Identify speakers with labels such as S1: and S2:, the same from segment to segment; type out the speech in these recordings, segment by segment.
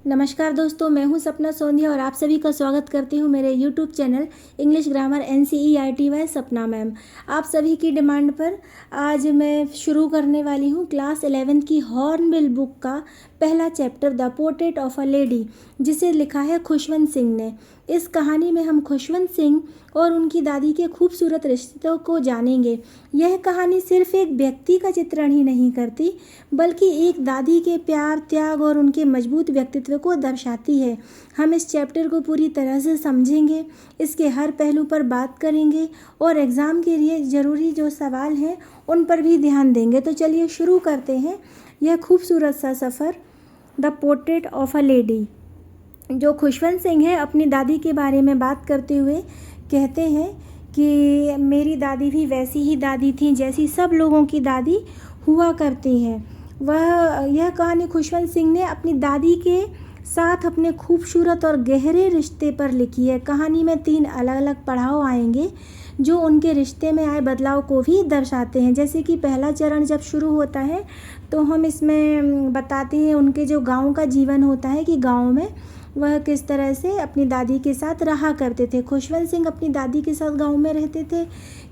S1: नमस्कार दोस्तों, मैं हूं सपना सोंधिया और आप सभी का स्वागत करती हूं मेरे YouTube channel English grammar NCERT by Sapna ma'am. आप सभी की डिमांड पर आज मैं शुरू करने वाली हूं क्लास 11 की हॉर्नबिल बुक का पहला chapter the portrait of a lady, जिसे लिखा है खुशवंत सिंह ने। इस कहानी में हम खुशवंत सिंह और उनकी दादी के खूबसूरत रिश्तों को जानेंगे। यह कहानी सिर्फ एक व्यक्ति का चित्रण ही नहीं करती, बल्कि एक दादी के प्यार, त्याग और उनके मजबूत व्यक्तित्व को दर्शाती है। हम इस चैप्टर को पूरी तरह से समझेंगे, इसके हर पहलू पर बात करेंगे और एग्ज़ाम के लिए ज़रूरी जो सवाल हैं उन पर भी ध्यान देंगे। तो चलिए शुरू करते हैं यह खूबसूरत सा सफ़र, the portrait of a lady. जो खुशवंत सिंह है अपनी दादी के बारे में बात करते हुए कहते हैं कि मेरी दादी भी वैसी ही दादी थी जैसी सब लोगों की दादी हुआ करती हैं। यह कहानी खुशवंत सिंह ने अपनी दादी के साथ अपने खूबसूरत और गहरे रिश्ते पर लिखी है। कहानी में 3 अलग अलग पड़ाव आएंगे जो उनके रिश्ते में आए बदलाव को भी दर्शाते हैं। जैसे कि पहला चरण जब शुरू होता है तो हम इसमें बताते हैं उनके जो गांव का जीवन होता है कि गांव में वह किस तरह से अपनी दादी के साथ रहा करते थे। खुशवंत सिंह अपनी दादी के साथ गांव में रहते थे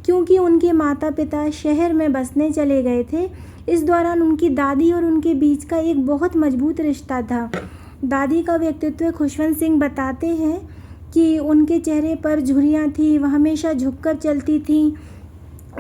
S1: क्योंकि उनके माता पिता शहर में बसने चले गए थे। इस दौरान उनकी दादी और उनके बीच का एक बहुत मजबूत रिश्ता था। दादी का व्यक्तित्व खुशवंत सिंह बताते हैं कि उनके चेहरे पर झुर्रियाँ थीं, वह हमेशा झुककर चलती थीं।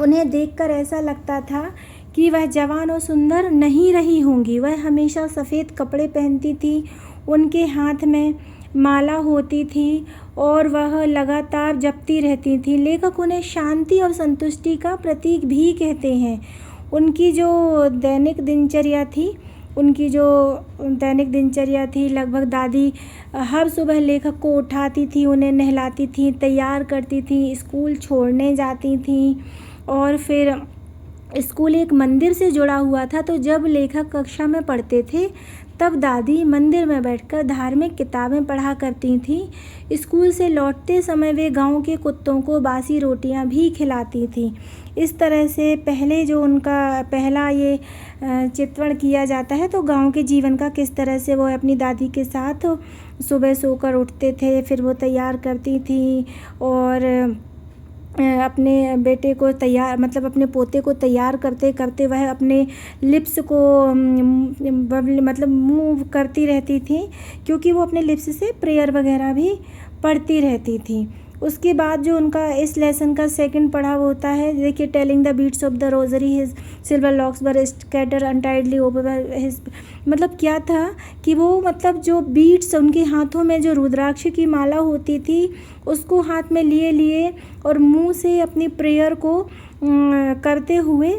S1: उन्हें देखकर ऐसा लगता था कि वह जवान और सुंदर नहीं रही होंगी। वह हमेशा सफ़ेद कपड़े पहनती थी, उनके हाथ में माला होती थी और वह लगातार जपती रहती थी। लेखक उन्हें शांति और संतुष्टि का प्रतीक भी कहते हैं। उनकी जो दैनिक दिनचर्या थी लगभग दादी हर सुबह लेखक को उठाती थी, उन्हें नहलाती थी, तैयार करती थी, स्कूल छोड़ने जाती थी। और फिर स्कूल एक मंदिर से जुड़ा हुआ था, तो जब लेखक कक्षा में पढ़ते थे तब दादी मंदिर में बैठकर धार्मिक किताबें पढ़ा करती थीं। स्कूल से लौटते समय वे गांव के कुत्तों को बासी रोटियां भी खिलाती थीं। इस तरह से पहले जो उनका पहला ये चित्रण किया जाता है तो गांव के जीवन का, किस तरह से वो अपनी दादी के साथ सुबह सोकर उठते थे, फिर वो तैयार करती थी और अपने बेटे को अपने पोते को तैयार करते करते वह अपने लिप्स को मूव करती रहती थी क्योंकि वो अपने लिप्स से प्रेयर वगैरह भी पढ़ती रहती थी। उसके बाद जो उनका इस लेसन का सेकंड पड़ाव होता है, देखिए, telling the beads of the rosary his silver locks were scatter untidily over his. मतलब क्या था कि वो जो बीट्स उनके हाथों में जो रुद्राक्ष की माला होती थी उसको हाथ में लिए और मुंह से अपनी प्रेयर को करते हुए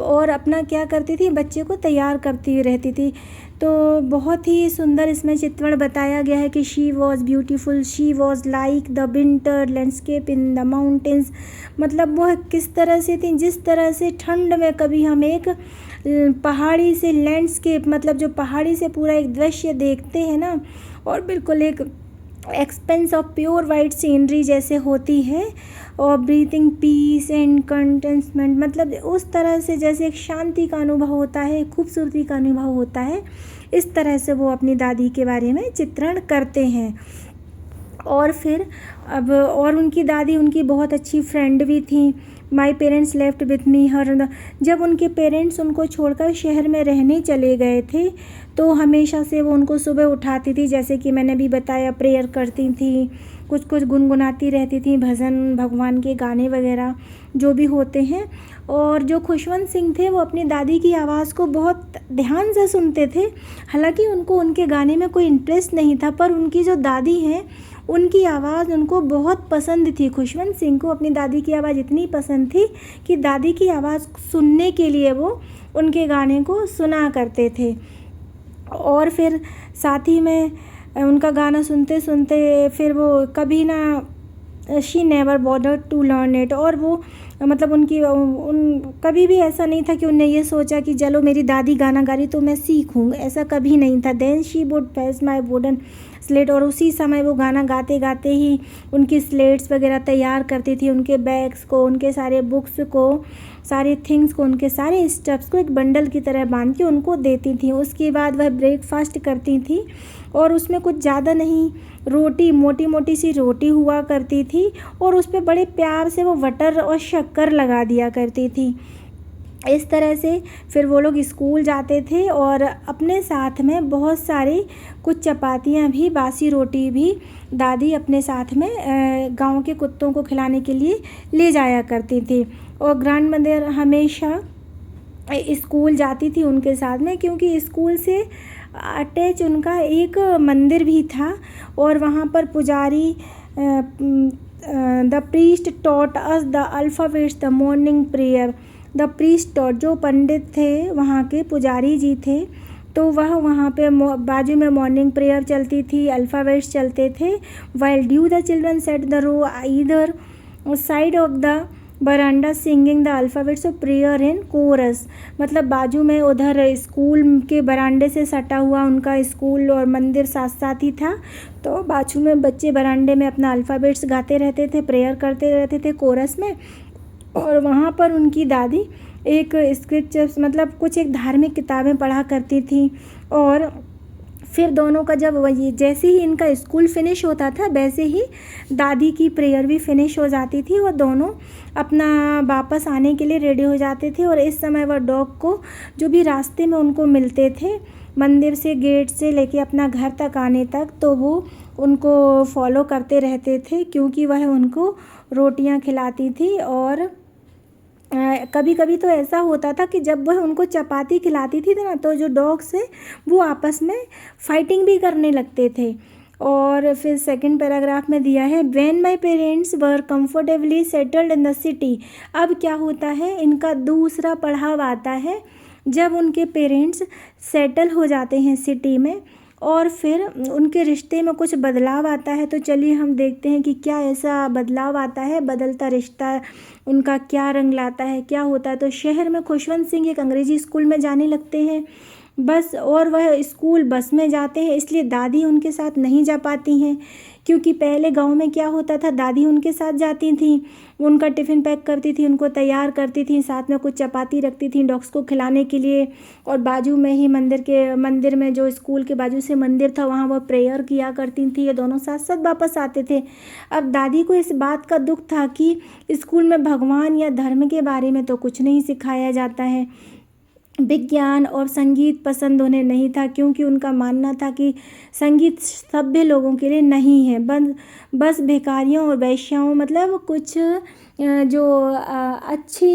S1: और अपना क्या करती थी, बच्चे को तैयार करती रहती थी। तो बहुत ही सुंदर इसमें चित्रण बताया गया है कि she was beautiful, she was like the winter landscape in the mountains. मतलब वह किस तरह से थी, जिस तरह से ठंड में कभी हम एक पहाड़ी से लैंडस्केप, जो पहाड़ी से पूरा एक दृश्य देखते हैं ना, और बिल्कुल एक expense of pure white scenery जैसे होती है, और ब्रीथिंग पीस एंड कंटेंटमेंट, उस तरह से जैसे एक शांति का अनुभव होता है, खूबसूरती का अनुभव होता है। इस तरह से वो अपनी दादी के बारे में चित्रण करते हैं। और फिर और उनकी दादी उनकी बहुत अच्छी फ्रेंड भी थी। My parents left with me her. जब उनके पेरेंट्स उनको छोड़कर शहर में रहने चले गए थे तो हमेशा से वो उनको सुबह उठाती थी, जैसे कि मैंने भी बताया, प्रेयर करती थी, कुछ गुनगुनाती रहती थी, भजन, भगवान के गाने वगैरह जो भी होते हैं। और जो खुशवंत सिंह थे वो अपनी दादी की आवाज़ को बहुत ध्यान से सुनते थे। हालांकि उनको उनके गाने में कोई इंटरेस्ट नहीं था, पर उनकी जो दादी हैं उनकी आवाज़ उनको बहुत पसंद थी। खुशवंत सिंह को अपनी दादी की आवाज़ इतनी पसंद थी कि दादी की आवाज़ सुनने के लिए वो उनके गाने को सुना करते थे। और फिर साथ ही में उनका गाना सुनते सुनते फिर वो कभी ना she never bothered to learn it, और वो मतलब कभी भी ऐसा नहीं था कि उनने ये सोचा कि चलो मेरी दादी गाना गा रही तो मैं सीखूँ, ऐसा कभी नहीं था। Then she would fetch my wooden slate, और उसी समय वो गाना गाते गाते ही उनकी स्लेट्स वगैरह तैयार करती थी, उनके बैग्स को, उनके सारे बुक्स को, सारे थिंग्स को, उनके सारे स्टफ्स को एक बंडल की तरह बांध के उनको देती थी। उसके बाद वह ब्रेकफास्ट करती थी और उसमें कुछ ज़्यादा नहीं, रोटी, मोटी मोटी सी रोटी हुआ करती थी और उस पर बड़े प्यार से वो बटर और शक्कर लगा दिया करती थी। इस तरह से फिर वो लोग स्कूल जाते थे और अपने साथ में बहुत सारी कुछ चपातियाँ भी, बासी रोटी भी दादी अपने साथ में गांव के कुत्तों को खिलाने के लिए ले जाया करती थी। और ग्रैंड मदर हमेशा स्कूल जाती थी उनके साथ में, क्योंकि स्कूल से अटैच उनका एक मंदिर भी था और वहाँ पर पुजारी the priest taught us the alphabets the morning prayer. The priest taught, जो पंडित थे वहाँ के पुजारी जी थे, तो वह वहाँ पे बाजू में मॉर्निंग प्रेयर चलती थी, अल्फ़ाबेट्स चलते थे। While due the children set the row either side of the veranda singing the alphabets of prayer in chorus. मतलब बाजू में उधर स्कूल के बरांडे से सटा हुआ उनका स्कूल और मंदिर साथ साथ ही था, तो बाजू में बच्चे बरांडे में अपना अल्फ़ाबेट्स गाते रहते थे, प्रेयर करते रहते थे कोरस में। और वहाँ पर उनकी दादी एक स्क्रिप्चर्स, मतलब कुछ एक धार्मिक किताबें पढ़ा करती थी। और फिर दोनों का जब वही, जैसे ही इनका स्कूल फिनिश होता था वैसे ही दादी की प्रेयर भी फिनिश हो जाती थी और दोनों अपना वापस आने के लिए रेडी हो जाते थे। और इस समय वह डॉग को जो भी रास्ते में उनको मिलते थे, मंदिर से, गेट से लेके अपना घर तक आने तक, तो वो उनको फॉलो करते रहते थे, क्योंकि वह उनको रोटियां खिलाती थी। और कभी कभी तो ऐसा होता था कि जब वह उनको चपाती खिलाती थी ना, तो जो डॉग्स हैं वो आपस में फाइटिंग भी करने लगते थे। और फिर सेकंड पैराग्राफ में दिया है, when my parents were comfortably settled in the city. अब क्या होता है, इनका दूसरा पड़ाव आता है जब उनके पेरेंट्स सेटल हो जाते हैं सिटी में और फिर उनके रिश्ते में कुछ बदलाव आता है। तो चलिए हम देखते हैं कि क्या ऐसा बदलाव आता है, बदलता रिश्ता उनका क्या रंग लाता है, क्या होता है। तो शहर में खुशवंत सिंह एक अंग्रेजी स्कूल में जाने लगते हैं बस, और वह स्कूल बस में जाते हैं, इसलिए दादी उनके साथ नहीं जा पाती हैं, क्योंकि पहले गांव में क्या होता था, दादी उनके साथ जाती थी, उनका टिफ़िन पैक करती थी, उनको तैयार करती थी, साथ में कुछ चपाती रखती थी डॉग्स को खिलाने के लिए। और बाजू में ही मंदिर में, जो स्कूल के बाजू से मंदिर था, वहाँ वो प्रेयर किया करती थी। ये दोनों साथ साथ वापस आते थे। अब दादी को इस बात का दुख था कि स्कूल में भगवान या धर्म के बारे में तो कुछ नहीं सिखाया जाता है, विज्ञान और संगीत पसंद उन्हें नहीं था, क्योंकि उनका मानना था कि संगीत सभ्य लोगों के लिए नहीं है, बस भिखारियों और वैश्याओं, मतलब कुछ जो अच्छी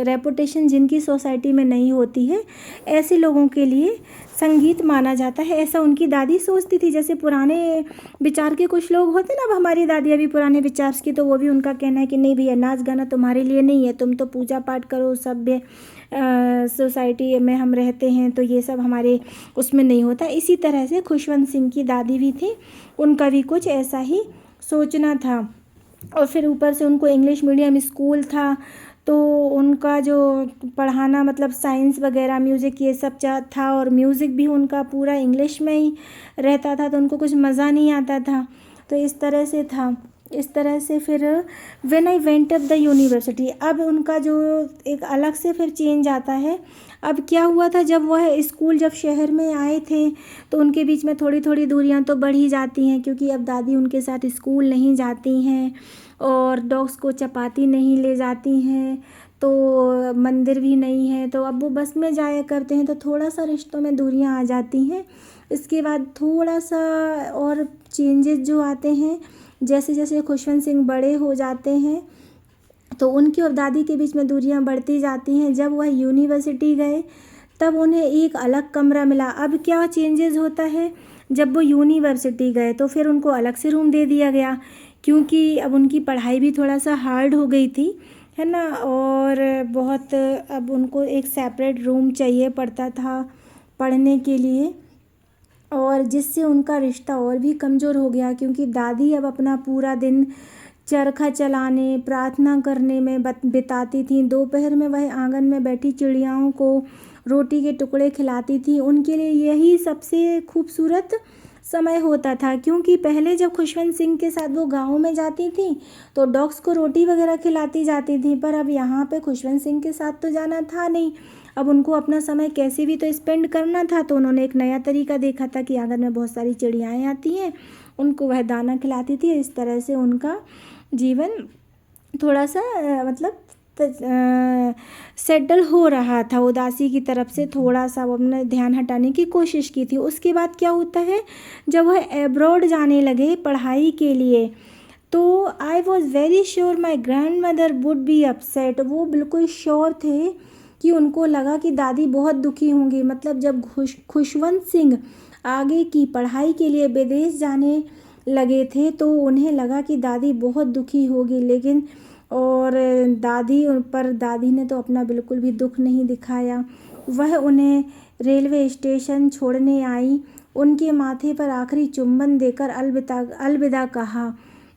S1: रेपुटेशन जिनकी सोसाइटी में नहीं होती है, ऐसे लोगों के लिए संगीत माना जाता है, ऐसा उनकी दादी सोचती थी। जैसे पुराने विचार के कुछ लोग होते ना, अब हमारी दादी अभी पुराने विचार की, तो वो भी उनका कहना है कि नहीं भैया, नाच गाना तुम्हारे लिए नहीं है, तुम तो पूजा पाठ करो, सभ्य सोसाइटी में हम रहते हैं, तो ये सब हमारे उसमें नहीं होता। इसी तरह से खुशवंत सिंह की दादी भी थी, उनका भी कुछ ऐसा ही सोचना था। और फिर ऊपर से उनको इंग्लिश मीडियम स्कूल था, तो उनका जो पढ़ाना, मतलब साइंस वगैरह, म्यूज़िक, ये सब था, और म्यूज़िक भी उनका पूरा इंग्लिश में ही रहता था, तो उनको कुछ मज़ा नहीं आता था। तो इस तरह से था। इस तरह से फिर when I went up the university, अब उनका जो एक अलग से फिर चेंज आता है। अब क्या हुआ था, जब वह स्कूल, जब शहर में आए थे, तो उनके बीच में थोड़ी थोड़ी दूरियां तो बढ़ ही जाती हैं, क्योंकि अब दादी उनके साथ स्कूल नहीं जाती हैं और डॉग्स को चपाती नहीं ले जाती हैं, तो मंदिर भी नहीं है, तो अब वो बस में जाया करते हैं, तो थोड़ा सा रिश्तों में दूरियां आ जाती हैं। इसके बाद थोड़ा सा और चेंजेस जो आते हैं, जैसे जैसे खुशवंत सिंह बड़े हो जाते हैं, तो उनकी और दादी के बीच में दूरियां बढ़ती जाती हैं। जब वह यूनिवर्सिटी गए, तब उन्हें एक अलग कमरा मिला। अब क्या चेंजेस होता है, जब वो यूनिवर्सिटी गए तो फिर उनको अलग से रूम दे दिया गया, क्योंकि अब उनकी पढ़ाई भी थोड़ा सा हार्ड हो गई थी, है ना, और बहुत, अब उनको एक सेपरेट रूम चाहिए पड़ता था पढ़ने के लिए, और जिससे उनका रिश्ता और भी कमज़ोर हो गया, क्योंकि दादी अब अपना पूरा दिन चरखा चलाने, प्रार्थना करने में बिताती थीं। दोपहर में वह आंगन में बैठी चिड़ियाओं को रोटी के टुकड़े खिलाती थी। उनके लिए यही सबसे खूबसूरत समय होता था, क्योंकि पहले जब खुशवंत सिंह के साथ वो गाँव में जाती थी तो डॉग्स को रोटी वगैरह खिलाती जाती थी, पर अब यहाँ पे खुशवंत सिंह के साथ तो जाना था नहीं। अब उनको अपना समय कैसे भी तो स्पेंड करना था, तो उन्होंने एक नया तरीका देखा था कि आंगन में बहुत सारी चिड़ियाएँ आती हैं, उनको वह दाना खिलाती थी। इस तरह से उनका जीवन थोड़ा सा मतलब सेटल हो रहा था। उदासी की तरफ से थोड़ा सा वो अपना ध्यान हटाने की कोशिश की थी। उसके बाद क्या होता है, जब वह एब्रॉड जाने लगे पढ़ाई के लिए, तो I was very sure my grand mother would be upset. वो बिल्कुल श्योर थे कि उनको लगा कि दादी बहुत दुखी होंगी। मतलब जब खुशवंत सिंह आगे की पढ़ाई के लिए विदेश जाने लगे थे तो उन्हें लगा कि दादी बहुत दुखी होगी, लेकिन और दादी ने तो अपना बिल्कुल भी दुख नहीं दिखाया। वह उन्हें रेलवे स्टेशन छोड़ने आई, उनके माथे पर आखिरी चुंबन देकर अलविदा कहा,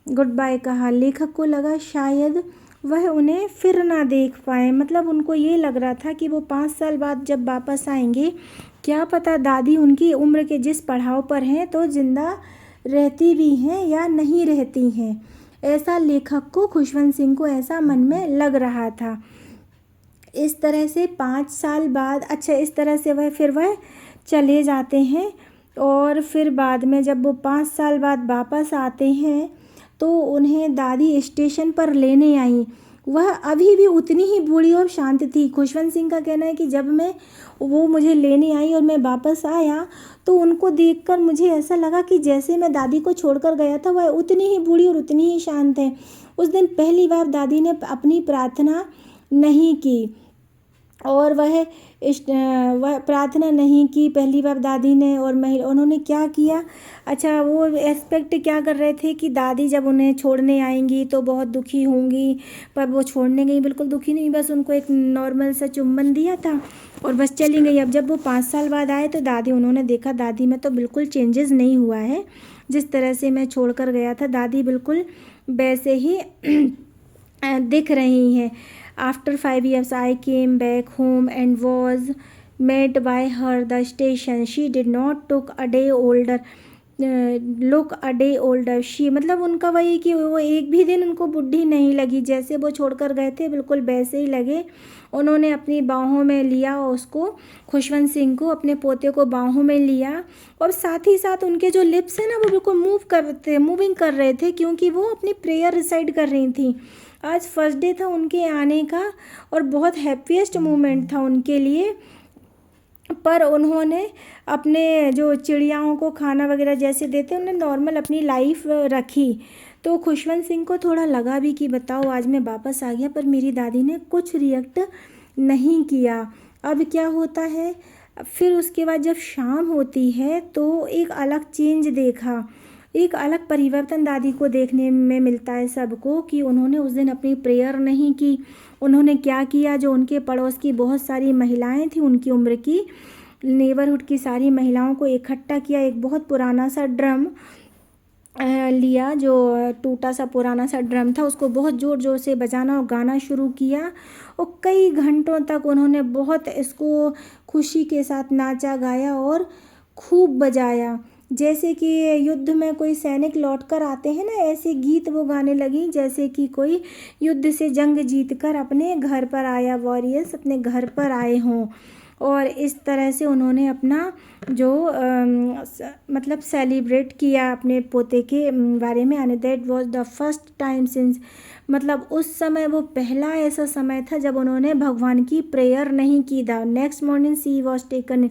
S1: गुड बाय कहा। लेखक को लगा शायद वह उन्हें फिर ना देख पाए। मतलब उनको ये लग रहा था कि वो 5 साल बाद जब वापस आएंगे, क्या पता दादी उनकी उम्र के जिस पड़ाव पर हैं तो जिंदा रहती भी हैं या नहीं रहती हैं। ऐसा लेखक को, खुशवंत सिंह को ऐसा मन में लग रहा था। इस तरह से 5 साल बाद इस तरह से वह चले जाते हैं। और फिर बाद में जब वो 5 साल बाद वापस आते हैं तो उन्हें दादी स्टेशन पर लेने आई। वह अभी भी उतनी ही बूढ़ी और शांत थी। खुशवंत सिंह का कहना है कि जब वो मुझे लेने आई और मैं वापस आया तो उनको देखकर मुझे ऐसा लगा कि जैसे मैं दादी को छोड़कर गया था, वह उतनी ही बूढ़ी और उतनी ही शांत है। उस दिन पहली बार दादी ने अपनी प्रार्थना नहीं की, और वह प्रार्थना नहीं की पहली बार दादी ने। और उन्होंने क्या किया, वो एक्सपेक्ट क्या कर रहे थे कि दादी जब उन्हें छोड़ने आएंगी तो बहुत दुखी होंगी, पर वो छोड़ने गई बिल्कुल दुखी नहीं, बस उनको एक नॉर्मल सा चुम्बन दिया था और बस चली गई। अब जब वो 5 साल बाद आए तो उन्होंने देखा दादी में तो बिल्कुल चेंजेस नहीं हुआ है, जिस तरह से मैं छोड़कर गया था दादी बिल्कुल वैसे ही दिख रही हैं। After 5 years, I came back home and was met by her the station. She did not look a day older. She मतलब उनका वही कि वो एक भी दिन उनको बुढ़ी नहीं लगी, जैसे वो छोड़कर गए थे बिल्कुल वैसे ही लगे। उन्होंने अपनी बाहों में लिया उसको, खुशवंत सिंह को, अपने पोते को बाहों में लिया, और साथ ही साथ उनके जो लिप्स हैं ना वो बिल्कुल मूविंग कर रहे थे, क्योंकि वो अपनी प्रेयर रिसाइट कर रही थी। आज फर्स्ट डे था उनके आने का और बहुत हैप्पीएस्ट मोमेंट था उनके लिए। पर उन्होंने अपने जो चिड़ियाओं को खाना वगैरह जैसे देते उन्हें नॉर्मल अपनी लाइफ रखी। तो खुशवंत सिंह को थोड़ा लगा भी कि बताओ आज मैं वापस आ गया पर मेरी दादी ने कुछ रिएक्ट नहीं किया। अब क्या होता है, फिर उसके बाद जब शाम होती है तो एक अलग चेंज देखा, एक अलग परिवर्तन दादी को देखने में मिलता है सबको, कि उन्होंने उस दिन अपनी प्रेयर नहीं की। उन्होंने क्या किया, जो उनके पड़ोस की बहुत सारी महिलाएं थी, उनकी उम्र की, नेबरहुड की सारी महिलाओं को इकट्ठा किया। एक बहुत पुराना सा ड्रम लिया, जो टूटा सा पुराना सा ड्रम था, उसको बहुत ज़ोर ज़ोर से बजाना और गाना शुरू किया। और कई घंटों तक उन्होंने बहुत इसको खुशी के साथ नाचा गाया और खूब बजाया। जैसे कि युद्ध में कोई सैनिक लौट कर आते हैं ना, ऐसे गीत वो गाने लगी जैसे कि कोई युद्ध से जंग जीत कर अपने घर पर आया, वॉरियर्स अपने घर पर आए हों। और इस तरह से उन्होंने अपना जो मतलब सेलिब्रेट किया अपने पोते के बारे में। And that was the first time since, मतलब उस समय वो पहला ऐसा समय था जब उन्होंने भगवान की प्रेयर नहीं की। The next morning she was taken.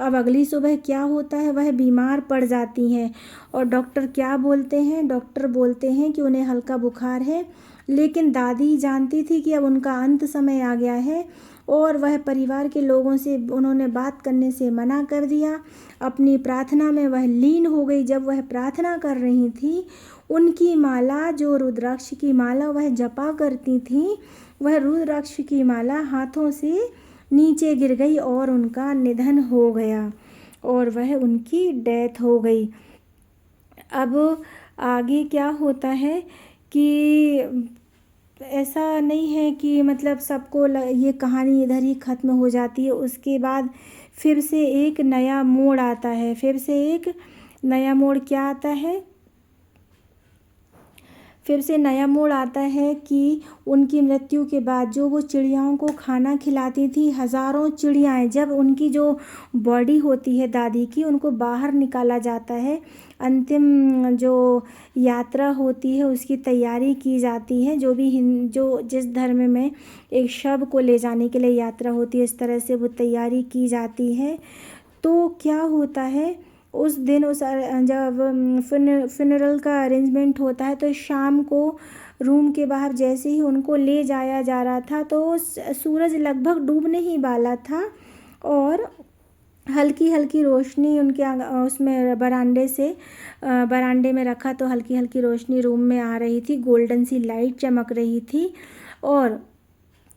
S1: अब अगली सुबह क्या होता है, वह बीमार पड़ जाती हैं और डॉक्टर क्या बोलते हैं, डॉक्टर बोलते हैं कि उन्हें हल्का बुखार है। लेकिन दादी जानती थी कि अब उनका अंत समय आ गया है और वह परिवार के लोगों से उन्होंने बात करने से मना कर दिया। अपनी प्रार्थना में वह लीन हो गई। जब वह प्रार्थना कर रही थी, उनकी माला, जो रुद्राक्ष की माला वह जपा करती थी, वह रुद्राक्ष की माला हाथों से नीचे गिर गई और उनका निधन हो गया और वह उनकी डेथ हो गई। अब आगे क्या होता है कि ऐसा नहीं है कि मतलब सबको ये कहानी इधर ही ख़त्म हो जाती है। उसके बाद फिर से एक नया मोड़ आता है। फिर से एक नया मोड़ क्या आता है? फिर से नया मोड़ आता है कि उनकी मृत्यु के बाद जो वो चिड़ियाओं को खाना खिलाती थी, हज़ारों चिड़ियाएँ, जब उनकी जो बॉडी होती है दादी की, उनको बाहर निकाला जाता है। अंतिम जो यात्रा होती है उसकी तैयारी की जाती है। जो भी जो जिस धर्म में एक शव को ले जाने के लिए यात्रा होती है, इस तरह से वो तैयारी की जाती है। तो क्या होता है उस दिन, जब फ्यूनरल का अरेंजमेंट होता है, तो शाम को रूम के बाहर जैसे ही उनको ले जाया जा रहा था तो सूरज लगभग डूबने ही वाला था और हल्की हल्की रोशनी उनके उसमें बरांडे में रखा तो हल्की हल्की रोशनी रूम में आ रही थी। गोल्डन सी लाइट चमक रही थी और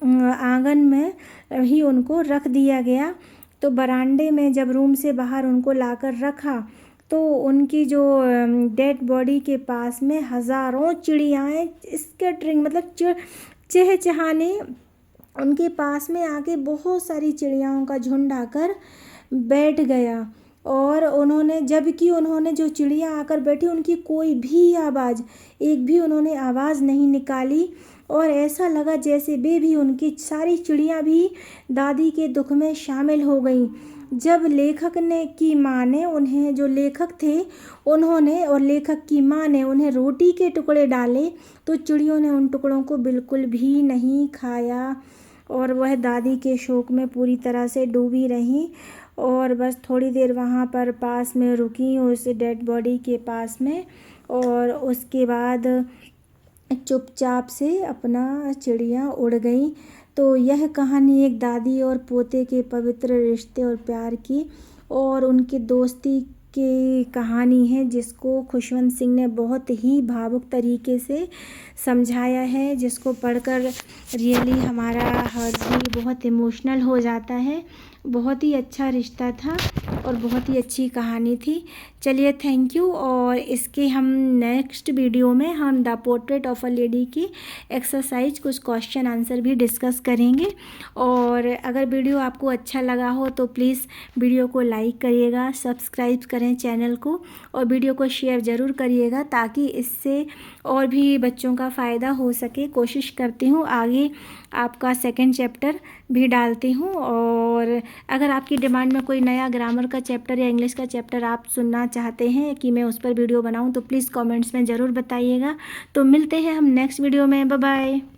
S1: आंगन में ही उनको रख दिया गया। तो बरांडे में जब रूम से बाहर उनको लाकर रखा तो उनकी जो डेड बॉडी के पास में हज़ारों चिड़ियाएँ स्कैटरिंग मतलब चहचहाने उनके पास में आके बहुत सारी चिड़ियाओं का झुंड आकर बैठ गया। और जबकि उन्होंने जो चिड़िया आकर बैठी उनकी कोई भी आवाज़, एक भी उन्होंने आवाज़ नहीं निकाली और ऐसा लगा जैसे वे भी, उनकी सारी चिड़िया भी दादी के दुख में शामिल हो गईं। जब लेखक की माँ ने उन्हें, जो लेखक थे उन्होंने और लेखक की माँ ने उन्हें रोटी के टुकड़े डाले तो चिड़ियों ने उन टुकड़ों को बिल्कुल भी नहीं खाया और वह दादी के शोक में पूरी तरह से डूबी रहीं और बस थोड़ी देर वहाँ पर पास में रुकी उस डेड बॉडी के पास में और उसके बाद चुपचाप से अपना चिड़िया उड़ गई। तो यह कहानी एक दादी और पोते के पवित्र रिश्ते और प्यार की और उनकी दोस्ती की कहानी है, जिसको खुशवंत सिंह ने बहुत ही भावुक तरीके से समझाया है, जिसको पढ़कर रियली हमारा हार्ट भी बहुत इमोशनल हो जाता है। बहुत ही अच्छा रिश्ता था और बहुत ही अच्छी कहानी थी। चलिए, थैंक यू। और इसके हम नेक्स्ट वीडियो में हम the portrait of a lady की एक्सरसाइज कुछ क्वेश्चन आंसर भी डिस्कस करेंगे। और अगर वीडियो आपको अच्छा लगा हो तो प्लीज़ वीडियो को लाइक करिएगा, सब्सक्राइब करें चैनल को और वीडियो को शेयर ज़रूर करिएगा ताकि इससे और भी बच्चों का फ़ायदा हो सके। कोशिश करती हूँ आगे आपका सेकंड चैप्टर भी डालती हूँ। और अगर आपकी डिमांड में कोई नया ग्रामर का चैप्टर या इंग्लिश का चैप्टर आप सुनना चाहते हैं कि मैं उस पर वीडियो बनाऊँ तो प्लीज़ कमेंट्स में ज़रूर बताइएगा। तो मिलते हैं हम नेक्स्ट वीडियो में। Bye bye.